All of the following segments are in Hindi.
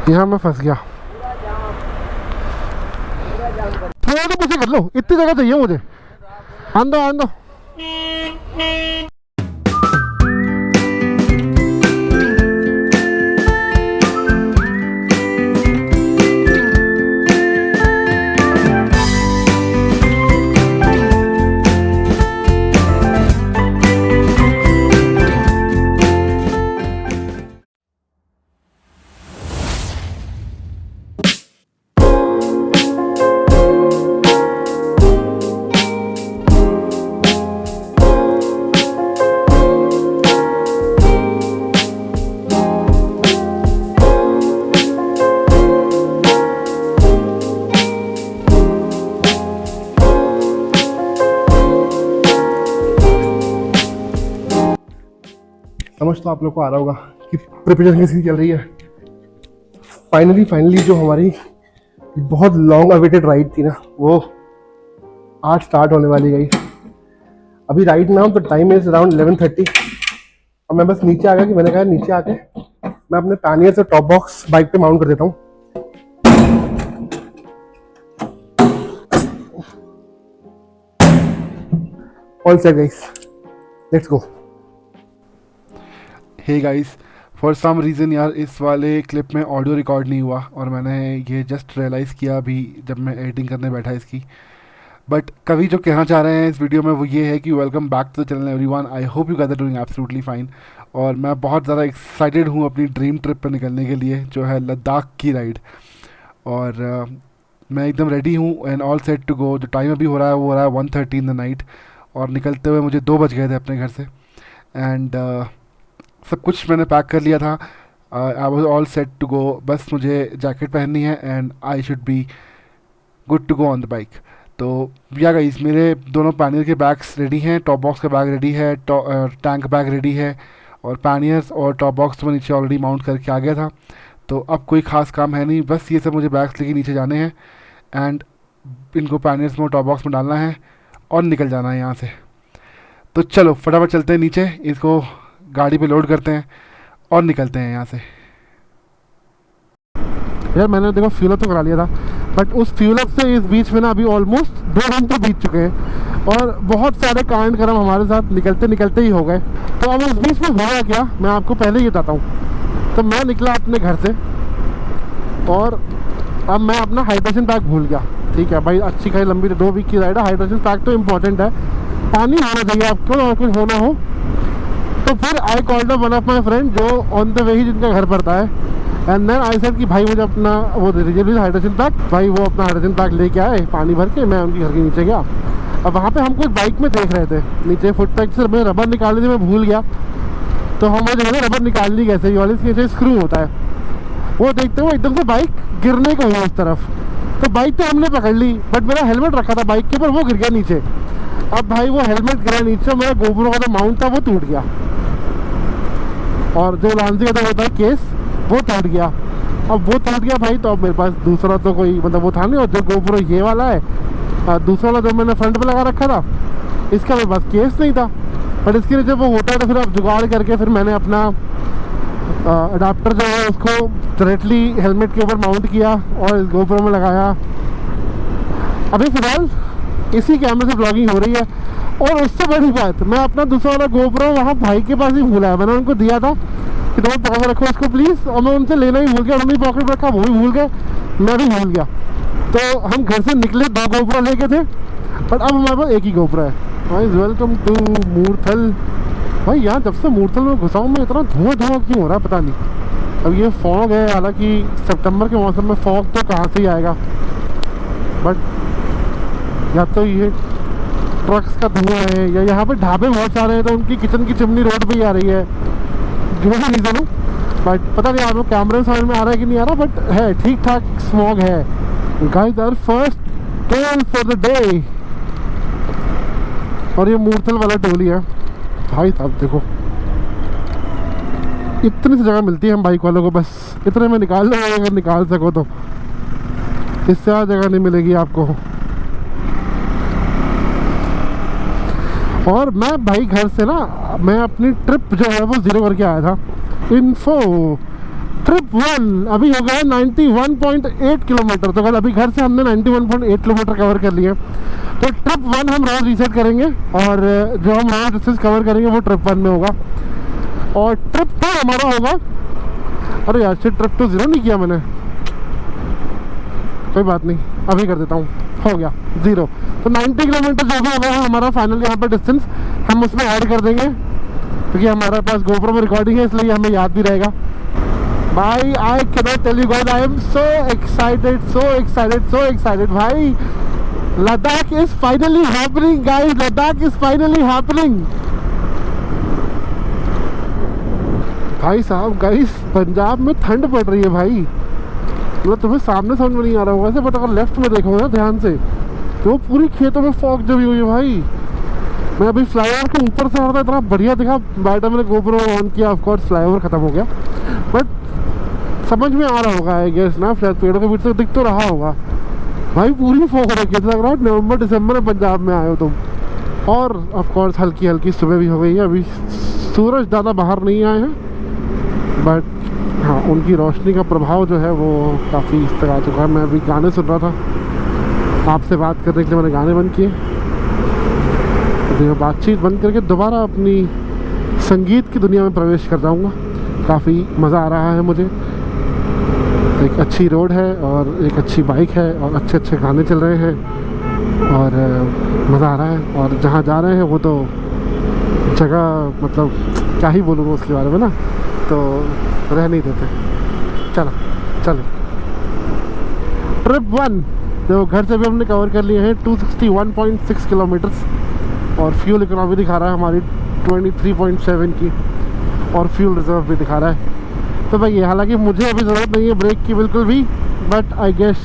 यहाँ मैं फंस गया। थोड़ा तो पीछे कर लो, इतनी जगह चाहिए मुझे। आंदो आंदो। समझ तो आप लोग को आ रहा होगा कि प्रिपरेशन कैसी चल रही है। फाइनली जो हमारी बहुत लॉन्ग अवेटेड राइड थी ना, वो आज स्टार्ट होने वाली गई। अभी राइट नाउ तो टाइम इज अराउंड 11:30 और मैं बस नीचे आ गया कि मैंने कहा नीचे आके मैं अपने पैनियर से टॉप बॉक्स बाइक पे माउंट कर देता हूँ। All set guys, let's go. Hey guys, for some reason यार इस वाले क्लिप में ऑडियो रिकॉर्ड नहीं हुआ और मैंने ये जस्ट रियलाइज़ किया अभी जब मैं एडिटिंग करने बैठा इसकी। बट कवि जो कहना चाह रहे हैं इस वीडियो में वो ये है कि welcome back to the channel everyone. I hope you guys are doing absolutely fine. और मैं बहुत ज़्यादा एक्साइटेड हूँ अपनी ड्रीम ट्रिप पर निकलने के लिए, जो है लद्दाख की राइड। और मैं एकदम रेडी हूँ and all set to go. जो टाइम अभी हो रहा है वो हो रहा है 1:30 इन द नाइट और निकलते हुए मुझे 2 बज गए थे अपने घर से। एंड सब कुछ मैंने पैक कर लिया था। I was all set to go. बस मुझे जैकेट पहननी है and I should be good to go on the bike. तो या गाइस, मेरे दोनों पैनियर के बैग्स रेडी हैं, टॉप बॉक्स का बैग रेडी है, टैंक बैग रेडी है और पैनियर्स और टॉप बॉक्स तो मैं नीचे ऑलरेडी माउंट करके आ गया था। तो अब कोई ख़ास काम है नहीं, बस ये सब मुझे बैग्स लेके नीचे जाने हैं एंड इनको पैनियर्स में टॉप बॉक्स में डालना है और निकल जाना है यहाँ से। तो चलो फटाफट चलते हैं नीचे, इसको गाड़ी पे लोड करते हैं और निकलते हैं यहाँ से। यार मैंने देखो फ्यूल अप तो करा लिया था, बट उस फ्यूल अप से इस बीच में ना अभी ऑलमोस्ट 2 घंटे बीत चुके हैं और बहुत सारे कांड कर्म हमारे साथ निकलते निकलते ही हो गए। तो अब उस बीच में हुआ क्या मैं आपको पहले ही बताता हूँ। तो मैं निकला अपने घर से और अब मैं अपना हाइड्रेशन पैक भूल गया। ठीक है भाई, अच्छी खाई लंबी 2 वीक की राइड है, हाइड्रेशन पैक तो इम्पोर्टेंट है, पानी होना चाहिए आपको और कुछ होना हो। तो फिर I called up one of my friend जो ऑन द वे ही जिनका घर पड़ता है एंड देन आई सेड कि भाई मुझे अपना वो दे दीजिए प्लीज़ हाइड्रेशन पैक। भाई वो अपना हाइड्रेशन पैक लेके आए पानी भर के। मैं उनके घर के नीचे गया। अब वहाँ पे हम कुछ बाइक में देख रहे थे नीचे फुट पैक से मैं रबर निकालने थी, मैं भूल गया। तो हम वो जो है रबर निकाल ली कैसे वाले इसके स्क्रू होता है, वो देखते हुए एकदम से बाइक गिरने को हुआ उस तरफ। तो बाइक तो हमने पकड़ ली बट मेरा हेलमेट रखा था बाइक के ऊपर, वो गिर गया नीचे। अब भाई वो हेलमेट गिरा नीचे, मेरा गोप्रो का जो माउंट था वो टूट गया और जो लांसी का होता है केस वो टूट गया। अब वो टूट गया भाई, तो अब मेरे पास दूसरा तो कोई मतलब वो था नहीं। और जो गोप्रो ये वाला है, दूसरा वाला जो मैंने फ्रंट पे लगा रखा था, इसका मेरे पास केस नहीं था। बट इसके लिए जब वो होता है तो फिर अब जुगाड़ करके फिर मैंने अपना अडाप्टर जो है उसको डायरेक्टली हेलमेट के ऊपर माउंट किया और इस गोप्रो में लगाया। अभी फिलहाल इसी कैमरे से ब्लॉगिंग हो रही है। और उससे बड़ी बात, मैं अपना दूसरा वाला गोप्रो वहाँ भाई के पास ही भूला है। मैंने उनको दिया था कि तुम पॉकेट रखो इसको प्लीज़, और मैं उनसे लेना ही भूल गया। उन्होंने पॉकेट रखा, वो भी भूल गए, मैं भी भूल गया। तो हम घर से निकले 2 गोप्रो लेके थे, बट अब हमारे पास एक ही गोप्रो है। भाई वेलकम टू मूर्थल। भाई यहाँ जब से मूर्थल में घुसा हूँ मैं, इतना धुआं क्यों हो रहा है पता नहीं। अब ये फॉग है, हालांकि सितंबर के मौसम में फॉग तो कहाँ से ही आएगा, बट या तो ये ट्रक्स का धुआं है या यहाँ पे ढाबे बहुत सारे हैं तो उनकी किचन की चिमनी रोड पे ही आ रही है, जो भी रीज़न हो। बट पता नहीं आप लोग कैमरे में समझ में आ रहा है कि नहीं आ रहा, बट है ठीक ठाक स्मॉग है। Guys our first toll for the day. और ये मूर्थल वाला टोल ही है भाई साहब। देखो इतनी सी जगह मिलती है हम बाइक वालों को, बस इतने में निकाल लो अगर निकाल सको तो, इससे ज़्यादा जगह नहीं मिलेगी आपको। और मैं भाई घर से ना मैं अपनी ट्रिप जो है वो 0 करके आया था। इन्फो ट्रिप 1 अभी हो गया 91.8 किलोमीटर। तो कल अभी घर से हमने 91.8 किलोमीटर कवर कर लिया। तो ट्रिप 1 हम रोज रीसेट करेंगे और जो हम रोज डिस्टेंस कवर करेंगे वो ट्रिप 1 में होगा। और ट्रिप 2 हमारा होगा, अरे यार ट्रिप 2 0 नहीं किया मैंने, कोई बात नहीं अभी कर देता हूँ, हो गया 0। तो 90 किलोमीटर जो भी होगा हमारा फाइनल यहाँ पर डिस्टेंस हम उसमें ऐड कर देंगे, क्योंकि हमारे पास गोप्रो में रिकॉर्डिंग है इसलिए हमें याद भी रहेगा। भाई I can not tell you guys, I am so excited, so excited, so excited भाई। Ladakh is finally happening guys, Ladakh is finally happening. भाई साहब गाइस पंजाब में ठंड पड़ रही है भाई, मतलब तुम्हें सामने समझ में नहीं आ रहा होगा ऐसे, बट अगर लेफ्ट में देखो ना ध्यान से तो पूरी खेतों में फॉग जमी हुई है भाई। मैं अभी फ्लाईओवर के ऊपर से आ रहा था, इतना बढ़िया दिखा, बैठा मैंने गोप्रो ऑन किया, ऑफ कोर्स फ्लाईओवर खत्म हो गया, बट समझ में आ रहा होगा आई गेस ना, शायद पेड़ों के बीच से दिख तो रहा होगा भाई, पूरी फॉग रखी है, लग रहा है नवंबर दिसंबर में पंजाब में आए हो तुम। और ऑफ कोर्स हल्की हल्की सुबह भी हो गई है, अभी सूरज ज़्यादा बाहर नहीं आए हैं, बट हाँ उनकी रोशनी का प्रभाव जो है वो काफ़ी इस तरह आ चुका है। मैं अभी गाने सुन रहा था, आपसे बात करने के लिए मैंने गाने बंद किए, अभी मैं बातचीत बंद करके दोबारा अपनी संगीत की दुनिया में प्रवेश कर जाऊँगा। काफ़ी मज़ा आ रहा है मुझे, एक अच्छी रोड है और एक अच्छी बाइक है और अच्छे अच्छे गाने चल रहे हैं और मज़ा आ रहा है। और जहाँ जा रहे हैं वो तो जगह मतलब क्या ही बोलूँगा उसके बारे में ना, तो रह नहीं देते। चलो ट्रिप 1 जो घर से भी हमने कवर कर लिए हैं 261.6 किलोमीटर्स, और फ्यूल इकोनॉमी दिखा रहा है हमारी 23.7 की, और फ्यूल रिजर्व भी दिखा रहा है। तो भाई ये हालांकि मुझे अभी ज़रूरत नहीं है ब्रेक की बिल्कुल भी, बट आई गेस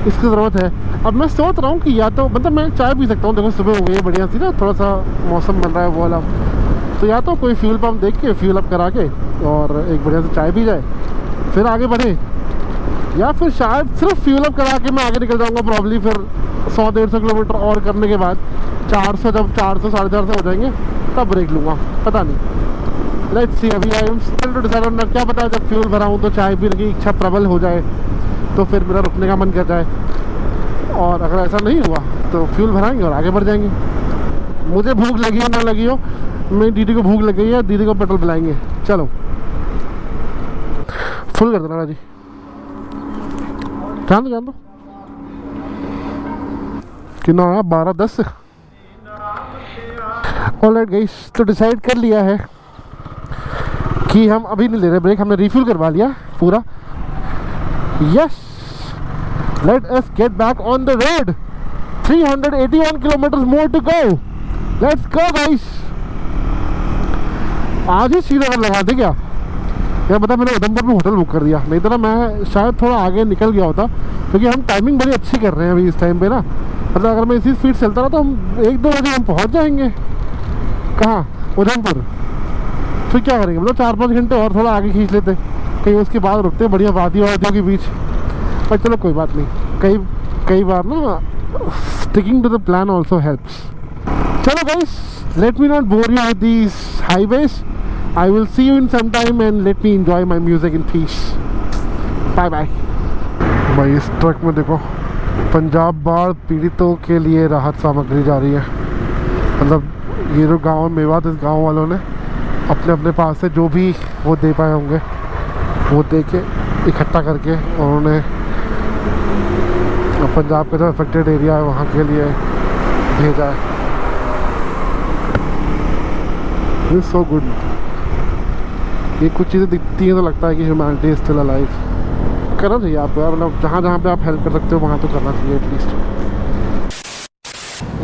इसकी ज़रूरत है। अब मैं सोच रहा हूँ कि या तो मतलब मैं चाय पी सकता हूँ, देखो सुबह हो गई है बढ़िया सी ना, थोड़ा सा मौसम बन रहा है वो वाला, तो या तो कोई फ्यूल पंप देख के फ्यूल अप करा के और एक बढ़िया से चाय पी जाए फिर आगे बढ़े, या फिर शायद सिर्फ फ्यूल अप करा के मैं आगे निकल जाऊँगा प्रॉब्ली, फिर 100-150 किलोमीटर और करने के बाद 400 जब 400-450 हो जाएंगे तब ब्रेक लूँगा, पता नहीं, लेट्स सी। अभी I am still to decide on, क्या पता जब फ्यूल भरा हूँ तो चाय पीने की इच्छा प्रबल हो जाए तो फिर मेरा रुकने का मन कर जाए, और अगर ऐसा नहीं हुआ तो फ्यूल भराएंगे और आगे बढ़ जाएंगे। मुझे भूख लगी हो ना लगी हो, मेरी दीदी को भूख लग गई है, दीदी को पेट्रोल पिलाएंगे। चलो फुल कर देना जी, जान दो कितना आया 12:10। ऑलराइट गाइस, तो डिसाइड कर लिया है कि हम अभी नहीं ले रहे ब्रेक, हमने रिफ्यूल करवा लिया पूरा। Yes, let us get back on the road, 381 kilometre more to go, let's go guys. आज ही श्रीनगर लगा दे क्या, यार बता, मैंने उधमपुर में होटल बुक कर दिया, नहीं तो ना मैं शायद थोड़ा आगे निकल गया होता, क्योंकि हम टाइमिंग बड़ी अच्छी कर रहे हैं अभी इस टाइम पे ना, मतलब अगर मैं इसी स्पीड चलता रहा तो हम 1-2 बजे हम पहुंच जाएंगे। कहाँ? उधमपुर। फिर क्या करेंगे, मतलब 4-5 घंटे और थोड़ा आगे खींच लेते, कहीं उसके बाद रुकते बढ़िया वादियों के बीच, पर चलो कोई बात नहीं, कई बार ना sticking to the plan also helps. चलो guys, let me not bore you with these highways. I will see you in some time and let me enjoy my music in peace. Bye bye. भाई इस ट्रक में देखो, पंजाब बाढ़ पीड़ितों के लिए राहत सामग्री जा रही है। मतलब ये जो गांव मेवात, इस गांव वालों ने अपने अपने पास से जो भी वो दे पाए होंगे वो दे के इकट्ठा करके और उन्होंने पंजाब का जो अफेक्टेड एरिया है वहाँ के लिए भेजा है। It's so good. ये कुछ चीज़ें दिखती हैं तो लगता है कि ह्यूमैनिटी इज स्टिल अलाइव। करना चाहिए आपको यार, मतलब जहाँ जहाँ पे आप हेल्प कर सकते हो वहाँ तो करना चाहिए एटलीस्ट।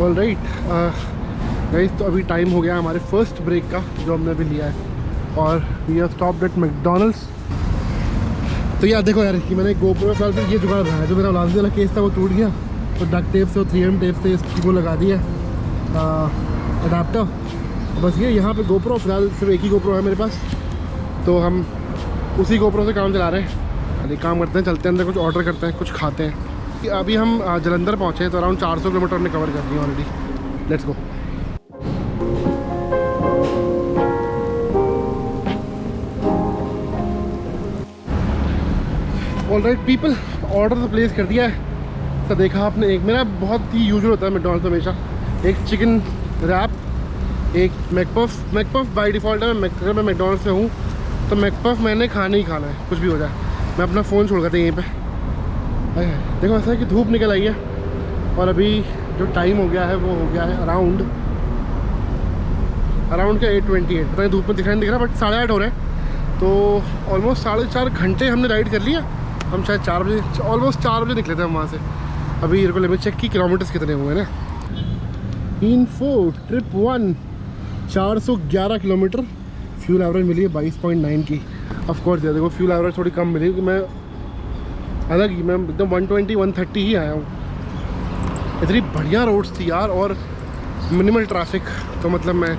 ऑलराइट गाइस, तो अभी टाइम हो गया हमारे फर्स्ट ब्रेक का जो हमने अभी लिया है, और we are stopped at McDonald's. तो यार देखो यार कि मैंने गोप्रो साल से ये जुगाड़ रहा है, जो मेरा लास्ट वाला केस था वो टूट गया, तो डक टेप से और 3M टेप से इसकी वो लगा दिया अडाप्टर। बस ये यहाँ पे गोप्रो फिलहाल सिर्फ एक ही गोप्रो है मेरे पास, तो हम उसी गोप्रो से काम चला रहे हैं। अभी काम करते हैं, चलते हैं अंदर, कुछ ऑर्डर करते हैं, कुछ खाते हैं। अभी हम जलंधर पहुँचे हैं, तो अराउंड 400 किलोमीटर हमने कवर कर दिया already. Let's go. Alright people, order तो प्लेस कर दिया है। तो देखा आपने, एक मेरा बहुत ही यूजुअल होता है मैकडॉनल्ड्स हमेशा, एक चिकन रैप, एक मैकपफ बाय डिफ़ॉल्ट है। मैं मैकडॉनल्ड्स में हूँ तो मैकपफ मैंने खाना ही खाना है, कुछ भी हो जाए। मैं अपना फ़ोन छोड़ कर यहीं पे। देखो ऐसा है कि धूप निकल आई है और अभी जो टाइम हो गया है वो हो गया है अराउंड का 8:28। पता नहीं धूप में दिखाई नहीं दिख रहा, बट 8:30 हो रहे हैं। तो ऑलमोस्ट 4.5 घंटे हमने राइड कर लिया। हम शायद 4 बजे, ऑलमोस्ट 4 बजे निकले थे हम वहाँ से। अभी इनको ले चेक की किलोमीटर्स कितने हुए हैं ना। Info trip 1 411 kilometre, fuel average मिली है 22.9 की। ऑफ कोर्स यार देखो फ्यूल एवरेज थोड़ी कम मिली क्योंकि मैं एकदम 120-130 ही आया हूँ। इतनी बढ़िया रोड्स थी यार और मिनिमल ट्रैफिक, तो मतलब मैं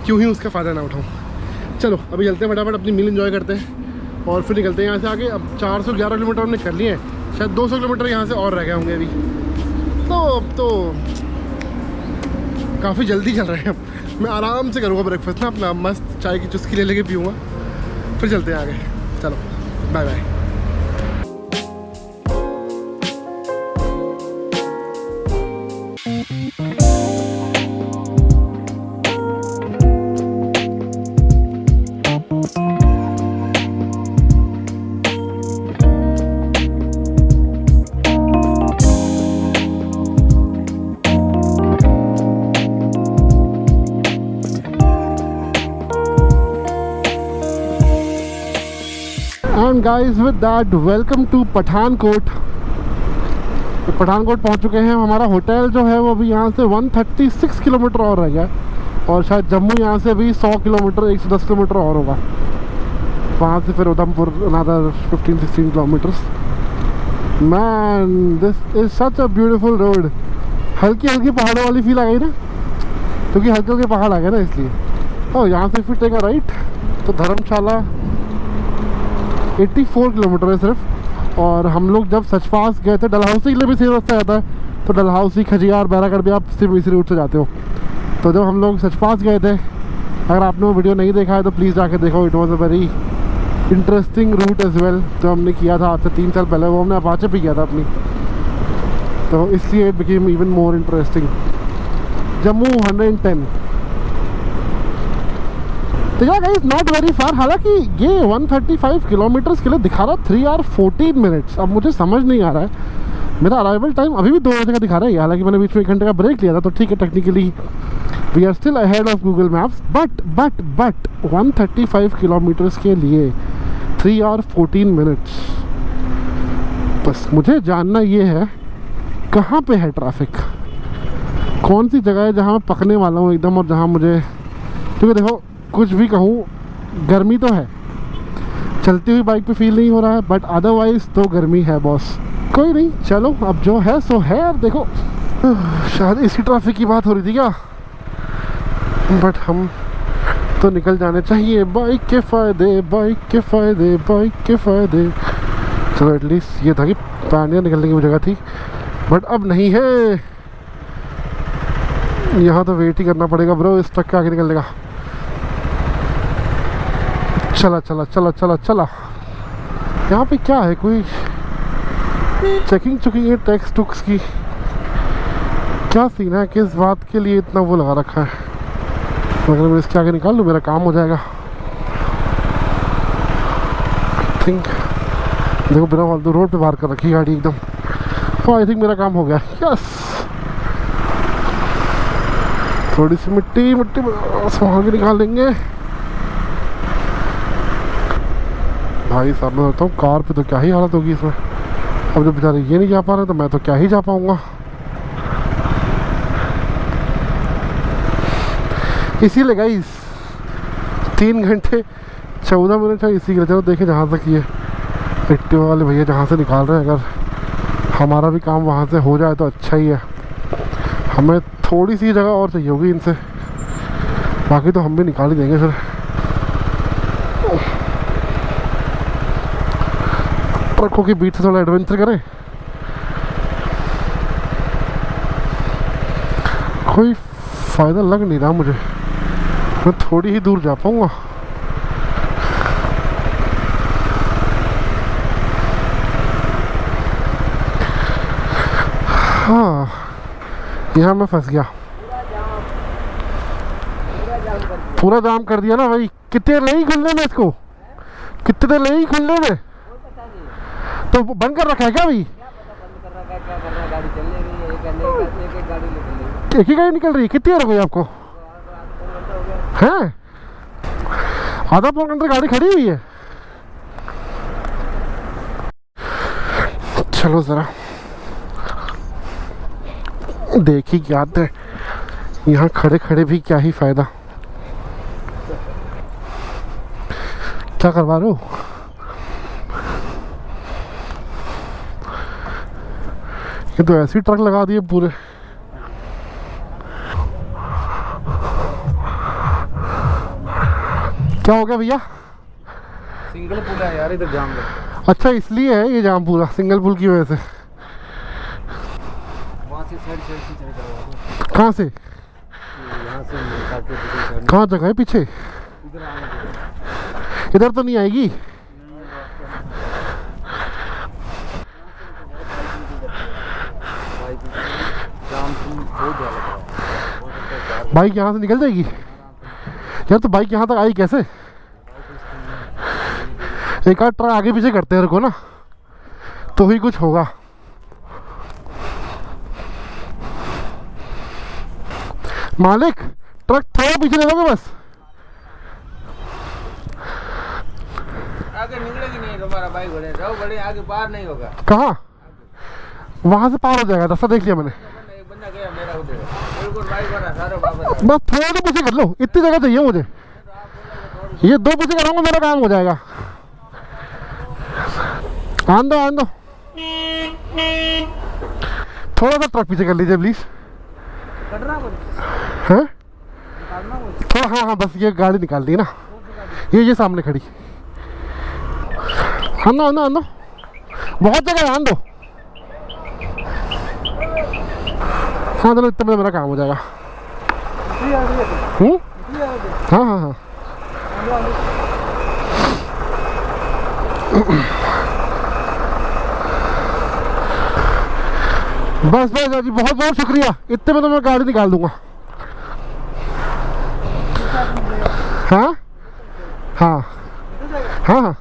क्यों ही उसका फ़ायदा ना उठाऊँ। चलो अभी चलते हैं, फटाफट अपनी मील एंजॉय करते हैं और फिर निकलते हैं यहाँ से आगे। अब 411 किलोमीटर हमने कर लिए हैं, शायद 200 किलोमीटर यहाँ से और रह गए होंगे अभी। तो अब तो काफ़ी जल्दी चल रहे हैं। अब मैं आराम से करूँगा ब्रेकफास्ट ना अपना, मस्त चाय की चुस्की ले लेके पीऊँगा, फिर चलते हैं आगे। चलो bye bye. And guys with that welcome to Pathankot. Pathankot पहुंच चुके हैं। हमारा होटल जो है वो अभी यहाँ से 136 किलोमीटर और रह गया और शायद जम्मू यहाँ से भी 100 किलोमीटर 110 किलोमीटर और होगा। वहाँ से फिर Udhampur another 15-16 kilometres. Man this is such a beautiful road. हल्की हल्की पहाड़ों वाली फील आ गई ना, क्योंकि हल्के हल्के पहाड़ आ गए ना इसलिए। और यहाँ से फिर टेक अ राइट तो धर्मशाला 84 किलोमीटर है सिर्फ। और हम लोग जब सचपास गए थे, डलहौसी के लिए भी सेम रास्ता आता है, तो डलहौसी खजियार बैरागढ़ भी आप सिर्फ इसी रूट से जाते हो। तो जब हम लोग सचपास गए थे, अगर आपने वो वीडियो नहीं देखा है तो प्लीज़ जाके देखो। It was a very interesting route as well, जो हमने किया था आज से 3 साल पहले। वो हमने अपाचे पे किया था अपनी, तो इसलिए it became even more interesting. Jammu 110। तो यार गाइस नॉट वेरी फार। हालांकि ये 135 किलोमीटर्स के लिए दिखा रहा 3 आवर 14 मिनट्स। अब मुझे समझ नहीं आ रहा है, मेरा अराइवल टाइम अभी भी 2 बजे का दिखा रहा है। हालांकि मैंने बीच में 1 घंटे का ब्रेक लिया था, तो ठीक है, technically we are still ahead of Google Maps. But 135 kilometres के लिए 3 आवर 14 मिनट्स। बस मुझे जानना ये है कहाँ पे है ट्रैफिक, कौन सी जगह है जहाँ मैं पकने वाला हूँ एकदम, और जहाँ मुझे, क्योंकि देखो कुछ भी कहूँ गर्मी तो है, चलती हुई बाइक पे फील नहीं हो रहा है, बट अदरवाइज तो गर्मी है बॉस। कोई नहीं, चलो अब जो है सो है। यार देखो शायद इसी ट्रैफिक की बात हो रही थी क्या, बट हम तो निकल जाने चाहिए। बाइक के फ़ायदे, बाइक के फ़ायदे, बाइक के फ़ायदे। चलो एटलीस्ट ये था कि पानिया निकलने की वो जगह थी, बट अब नहीं है। यहाँ तो वेट ही करना पड़ेगा ब्रो इस ट्रक के आगे निकलने का। चला चला चला चला चला। यहाँ पे क्या है, कोई चेकिंग है टैक्स टुक्स की, क्या सीन है, किस बात के लिए इतना वो लगा रखा है। अगर मैं इसके आगे निकाल लूँ मेरा काम हो जाएगा। थिंक देखो बिना फालतू रोड पे बाहर कर रखी गाड़ी एकदम। आई थिंक मेरा काम हो गया। यस, थोड़ी सी मिट्टी संभाल के निकाल लेंगे। भाई साहब मैं बताता हूँ, कार पे तो क्या ही हालत होगी इसमें। अब जब बेचारे ये नहीं जा पा रहे तो मैं तो क्या ही जा पाऊँगा। इसीलिए गाइस 3 घंटे 14 मिनट है इसी के लिए। चलो देखें जहाँ तक ये एक्टिवा वाले भैया जहाँ से निकाल रहे हैं, अगर हमारा भी काम वहाँ से हो जाए तो अच्छा ही है। हमें थोड़ी सी जगह और चाहिए होगी इनसे, बाकी तो हम भी निकाल ही देंगे। फिर ट्रकों के बीच से थोड़ा एडवेंचर करें। कोई फ़ायदा लग नहीं रहा मुझे, मैं थोड़ी ही दूर जा पाऊँगा। हाँ, यहाँ मैं फंस गया। पूरा जाम कर दिया ना भाई। कितने नहीं खुलने में इसको, कितने नहीं खुलने में। तो बंद कर रखा है क्या भाई? एक ही गाड़ी निकल रही है। कितनी देर हो गई आपको? हैं, आधा पौन घंटे गाड़ी खड़ी हुई है। चलो जरा देख ही क्या आते, यहाँ खड़े खड़े भी क्या ही फायदा। क्या करवा रहे हो? ये तो ऐसी ट्रक लगा दिए पूरे। क्या हो गया भैया? सिंगल पुल है यार, इधर जाम लगा। अच्छा, इसलिए है ये जाम पूरा, सिंगल पुल की वजह से। वहाँ से साइड से चढ़ करवा दो। कहाँ से? यहाँ से कहाँ जगह है पीछे? इधर आने इधर तो नहीं आएगी। बाइक यहाँ से निकल जाएगी यार। तो बाइक यहाँ तक आई कैसे? एक आध ट्रक आगे पीछे करते हैं रुको ना, तो ही कुछ होगा। मालिक, ट्रक थोड़ा पीछे ले लोगे बस। आगे निकलेगी नहीं हमारा बाइक, बड़े रहो बड़े आगे पार नहीं होगा। कहाँ? वहां से पार हो जाएगा, रास्ता देख लिया मैंने। एक बंदा गया मेरा उधर, बिल्कुल बाइक वाला सारा वापस। बस थोड़ा तो पीछे कर लो, इतनी जगह चाहिए मुझे। ये दो पीछे कराऊंगा, मेरा काम हो जाएगा। आन दो, आन दो। थोड़ा सा ट्रक पीछे कर लीजिए प्लीज। हैं? थोड़ा, हाँ हाँ, बस ये गाड़ी निकाल दी ना, ये सामने खड़ी। आन दो, आन दो, आन दो, बहुत जगह है, आन दो। हाँ चलो, इतने में मेरा काम हो जाएगा। हाँ हाँ हाँ। बस बस जी, बहुत बहुत शुक्रिया। इतने में तो मैं गाड़ी निकाल दूंगा। हाँ हाँ हाँ हाँ।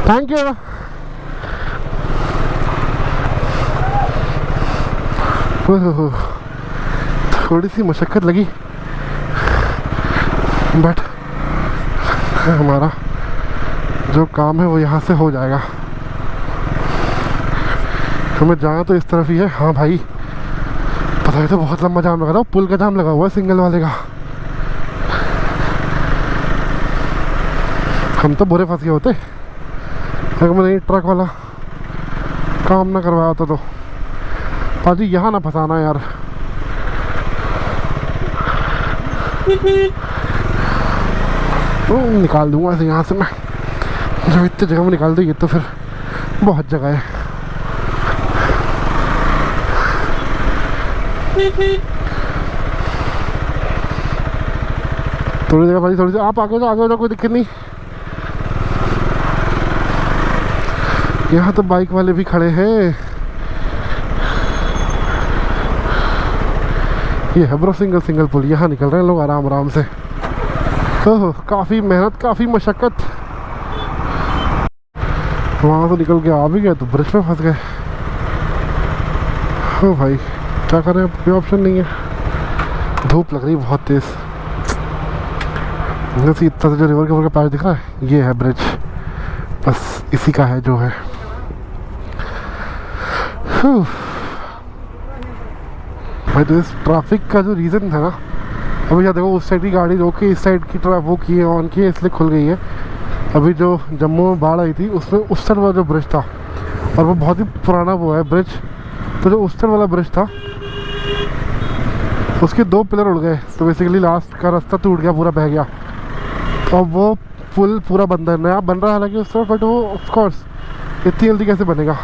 Thank you. थोड़ी सी मशक्क़त लगी, बट हमारा जो काम है वो यहाँ से हो जाएगा। हमें जाना तो इस तरफ ही है। हाँ भाई, पता है तो बहुत लंबा जाम लगा था, पुल का जाम लगा हुआ है सिंगल वाले का। हम तो बुरे फंस गए होते अगर मैंने ट्रक वाला काम ना करवाया होता तो। पाजी यहाँ ना फंसाना यार। निकाल दूंगा ऐसे यहाँ से मैं, जब इतने जगह में निकाल दो। ये तो फिर बहुत जगह है। थोड़ी जगह भाई, थोड़ी सी आप आगे हो जाओ, कोई दिक्कत नहीं। यहाँ तो बाइक वाले भी खड़े हैं। ये है ब्रो सिंगल पुल, यहाँ निकल रहे हैं लोग आराम आराम से। ओह, काफ़ी मेहनत, काफ़ी मशक्क़त। वहाँ से निकल के आ भी गए तो ब्रिज पे फंस गए। ओ भाई, क्या करें, अब कोई ऑप्शन नहीं है। धूप लग रही बहुत तेज़। जैसे इतना से जो रिवर के ऊपर का पैर दिख रहा है, ये है ब्रिज। बस इसी का है जो है। भाई तो इस ट्रैफिक का जो रीज़न था ना, अभी यहाँ देखो उस साइड की गाड़ी रोक के इस साइड की ट्रैफिक वो की है, ऑन की है, इसलिए खुल गई है। अभी जो जम्मू में बाढ़ आई थी उसमें उस साइड वाला जो ब्रिज था, और वो बहुत ही पुराना वो है ब्रिज, तो जो उस साइड वाला ब्रिज था उसके 2 पिलर उड़ गए। तो बेसिकली लास्ट का रास्ता टूट गया, पूरा बह गया। तो अब वो पुल पूरा बंद है, नया बन रहा है हालांकि उस तरफ, बट वो ऑफकोर्स इतनी जल्दी कैसे बनेगा,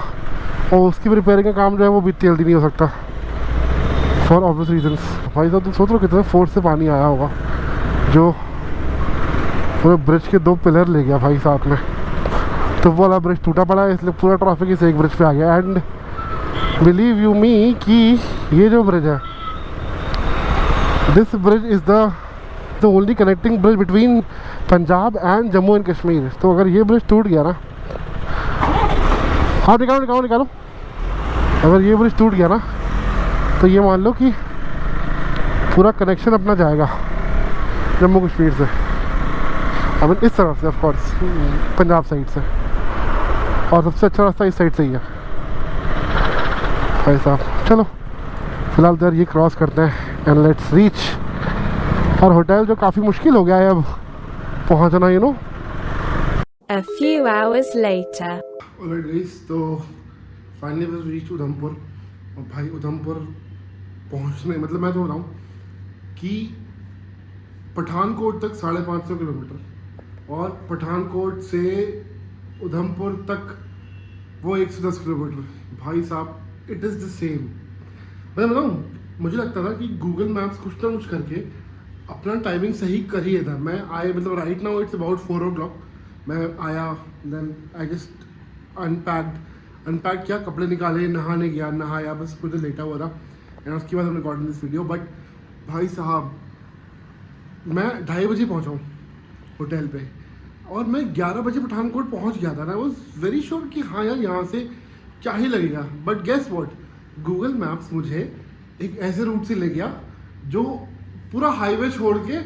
और उसकी भी रिपेयरिंग का काम जो है वो भी इतनी जल्दी नहीं हो सकता फॉर ऑब्वियस रीजंस। भाई साहब तुम सोच लो कितना फोर्स से पानी आया होगा, जो पूरे ब्रिज के 2 पिलर ले गया भाई साथ में। तो वो वाला ब्रिज टूटा पड़ा है, इसलिए पूरा ट्रैफिक इस एक ब्रिज पे आ गया। एंड बिलीव यू मी कि ये जो ब्रिज है, this bridge is the only connecting bridge between Punjab and Jammu and Kashmir. तो अगर ये ब्रिज टूट गया ना, हाँ निकालो, अगर ये ब्रिज टूट गया ना तो ये मान लो कि पूरा कनेक्शन अपना जाएगा जम्मू कश्मीर से, आई मीन इस तरफ से, ऑफ कोर्स पंजाब साइड से। और सबसे अच्छा रास्ता इस साइड से ही है भाई साहब। चलो फिलहाल तो यार ये क्रॉस करते हैं एंड लेट्स रीच और होटल, जो काफ़ी मुश्किल हो गया है अब पहुंचना, you know. A few hours later. Alright guys, तो फाइनली वी रीच उधमपुर। और भाई उधमपुर पहुंचने मतलब मैं तो बताऊँ कि पठानकोट तक 550 किलोमीटर और पठानकोट से उधमपुर तक वो 110 किलोमीटर। भाई साहब इट इज़ द सेम। मैं बताऊँ, मुझे लगता था कि गूगल मैप्स कुछ ना कुछ करके अपना टाइमिंग सही कर ही था। मैं आए मतलब right now it's about 4 o'clock। मैं आया, देन आई जस्ट अनपैक्ड किया, कपड़े निकाले, नहाने गया, नहाया, बस मुझे लेटा हुआ था। एंड उसके बाद हम रिकॉर्डिंग दिस वीडियो। बट भाई साहब मैं 2:30 बजे पहुँचा हूँ होटल पे और मैं 11 बजे पठानकोट पहुँच गया था। आई वॉज वेरी श्योर कि हाँ यार यहाँ से क्या ही लगेगा। But guess what, Google Maps मुझे एक ऐसे रूट से ले गया जो पूरा हाईवे छोड़ के,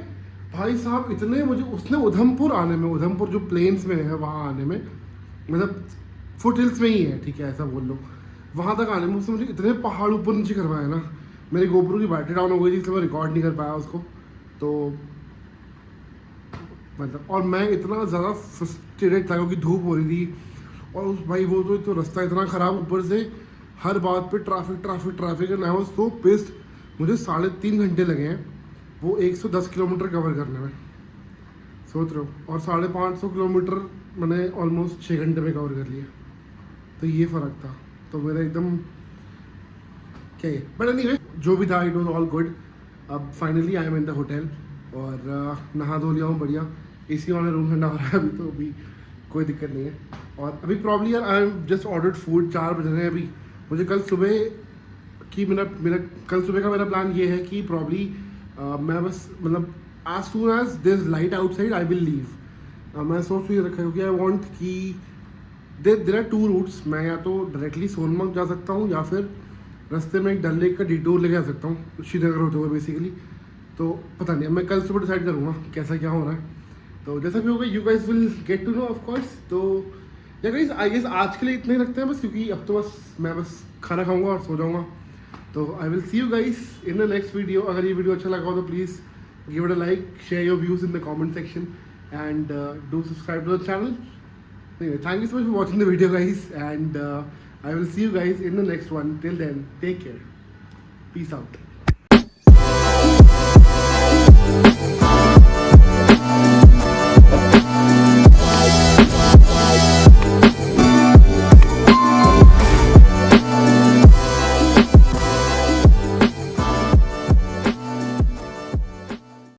भाई साहब इतने मुझे उसने उधमपुर आने में, उधमपुर जो प्लेन्स में है वहाँ आने में, मतलब फुट हिल्स में ही है, ठीक है ऐसा बोल लो, वहाँ तक आने में उसने मुझे इतने पहाड़ ऊपर नीचे करवाया ना। मेरी गोप्रो की बैटरी डाउन हो गई थी, इसलिए मैं रिकॉर्ड नहीं कर पाया उसको। तो मतलब और मैं इतना ज़्यादा फ्रस्ट्रेटेड था क्योंकि धूप हो रही थी और उस भाई वो तो रास्ता इतना ख़राब, ऊपर से हर बात पे traffic and I was so pissed. मुझे 3.5 घंटे लगे हैं वो 110 किलोमीटर कवर करने में, सोच रहे हो। और 550 किलोमीटर मैंने ऑलमोस्ट 6 घंटे में कवर कर लिया। तो ये फ़र्क था। तो मेरा एकदम क्या है, बट एनीवे जो भी था इट वाज ऑल गुड। अब finally I am in the hotel और नहा धो लिया हूँ बढ़िया। एसी वाला रूम ठंडा हो रहा है अभी, तो अभी कोई दिक्कत नहीं है। और अभी प्रॉब्ली यार I am just ordered food, 4 बज रहे हैं अभी। मुझे कल सुबह की मेरा कल सुबह का मेरा प्लान ये है कि प्रॉब्ली मैं बस मतलब as soon as there is light outside I will leave. मैं सोच ये रखा क्योंकि आई वांट कि देयर आर 2 रूट्स। मैं या तो डायरेक्टली सोनमर्ग जा सकता हूँ या फिर रास्ते में एक डल लेक का डिटूर लेके आ सकता हूँ श्रीनगर होते हुए बेसिकली। तो पता नहीं, मैं कल सुबह डिसाइड करूँगा कैसा क्या हो रहा है। तो जैसा भी होगा you guys will get to know of course. तो या गाइस आई गेस आज के लिए इतने ही रखते हैं बस, क्योंकि अब तो मैं बस खाना खाऊंगा और सो जाऊंगा। तो I will see you guys in the next video. अगर ये वीडियो अच्छा लगा हो तो please give it a like, share your views in the comment section and do subscribe to the channel. Thank you so much for watching the video guys, and I will see you guys in the next one. Till then, take care. Peace out.